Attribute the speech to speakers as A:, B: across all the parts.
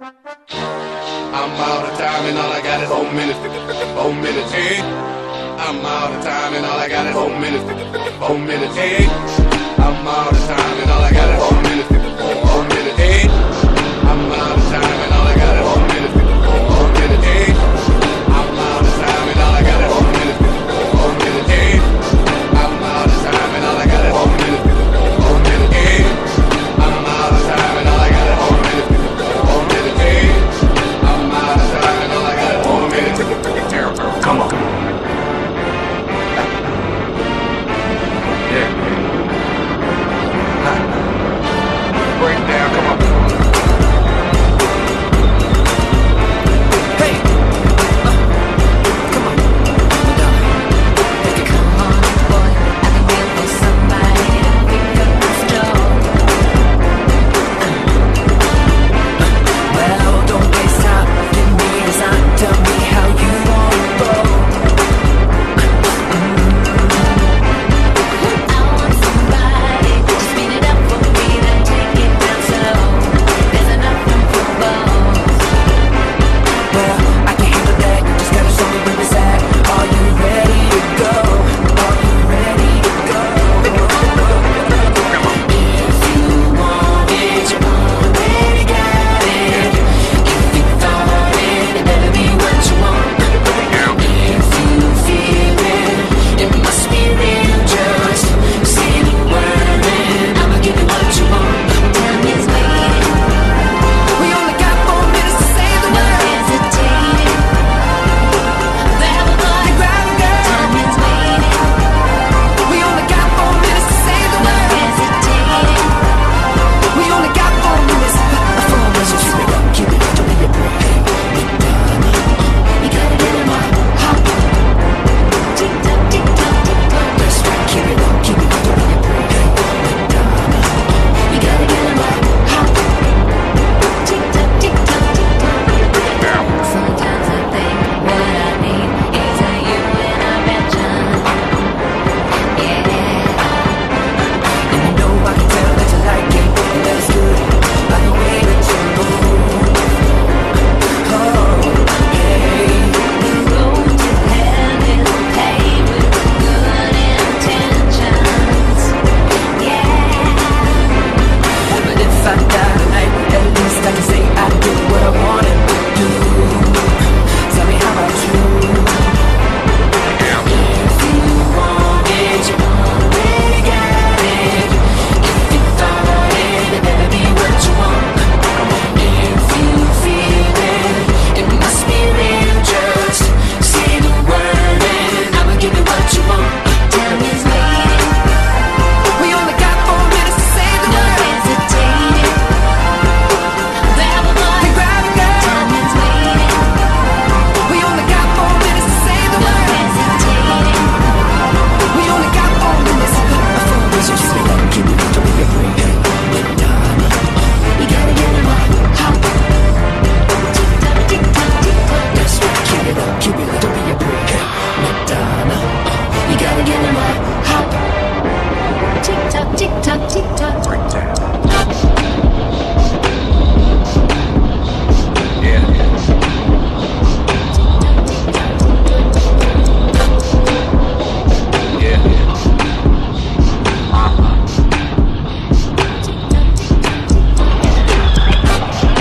A: I'm out of time and all I got is 4 minutes. 4 minutes, hey. I'm out of time and all I got is 4 minutes. 4 minutes, hey. I'm out of time and all I got is 4 minutes. 4 minutes, hey. I'm out of time and all I got is 4 minutes. 4 minutes, hey. I'm out of time and all I got is 4 minutes. 4 minutes, hey. I'm out of time and all I got is 4 minutes. 4 minutes, hey. I'm out of time and all I got is 4 minutes. 4 minutes, hey. I'm out of time and all I got is 4 minutes. Come on. Yeah. Break down, come on. Hey. Come on.
B: Come on, boy, I've been waiting for somebody to pick up this door. Well, don't waste time, give me a sign, tell me how you want to roll. I want somebody to speed it up for me, then take it down slow. There's enough room for both. Well, I can handle that, you just gotta show me where it's at. Are you ready to go? Are you ready to go? If you want it, you already got it. If you thought it better be what you want. If you feel it, it must be real. Just say the word and I'ma give you what you want. Time is waiting. We only got 4 minutes to say the word. No hesitating. Grab a boy, grab a girl. Time is waiting. We only got 4 minutes to say the word. No hesitating. We only got 4 minutes. 4 minutes. Keep it up, keep it up, don't be afraid. You gotta get in my hop. Tick tock, tick tock, tick tock. That's right, keep it up, don't be afraid. You gotta get in my hop. Tick tock, tick tock, tick tock. Sometimes I think what I need is a you and a mention. Yeah. And you know I can tell that you like it, and that's good. By the way that you move. Oh, hey. The road to hell is paved with good intentions. Yeah. But if I die tonight, at least I can say I did what I wanted to do. Tell me how about you? If you want it, you already got it. If you thought it better be what you want. If you feel it, it must be real. Just say the word and I'ma give you what you want. Time is waiting. We only got 4 minutes to say the word. No hesitating. Grab a boy, grab a girl. Time is waiting. We only got 4 minutes to say the word. No hesitating. We only got 4 minutes. 4 minutes. Keep it up, don't be afraid. You gotta get in my hop. Tick tock, tick tock, tick tock. That's right, keep it up, don't be afraid. Madonna, you gotta get in my hop. Tick tock, tick tock, tick tock.
A: Break down. Yeah. Yeah.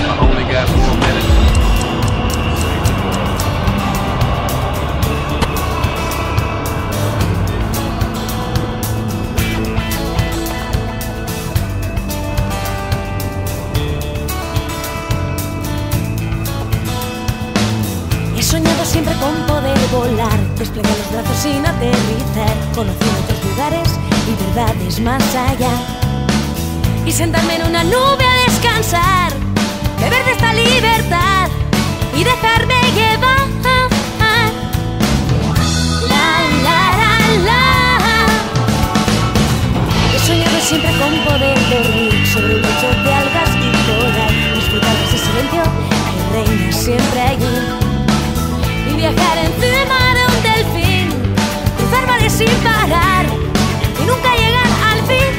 A: I only got 4 minutes.
C: He soñado siempre con poder volar, desplegar los brazos sin aterrizar, conocer otros lugares y verdades más allá. Y sentarme en una nube a descansar, beber de esta libertad y dejarme llevar. La, la, la, la. He soñado siempre con poder dormir sobre un lecho de algas y coral, disfrutar de ese silencio que reina siempre allí. Y viajar encima de un delfín, cruzar mares sin parar y nunca llegar al fin.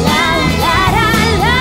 C: La, la, la, la.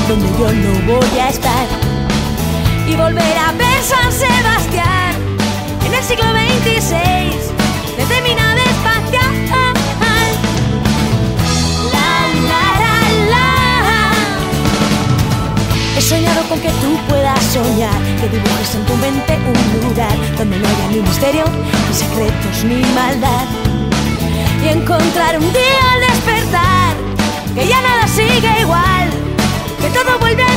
C: donde yo no voy a estar. Y volver a ver San Sebastián en el siglo XXVI, desde mi nave espacial. He soñado con que tú puedas soñar, que dibujes en tu mente un lugar donde no haya ni misterio, ni secretos, ni maldad. Y encontrar un día al despertar que ya nada sigue igual, que todo vuelve a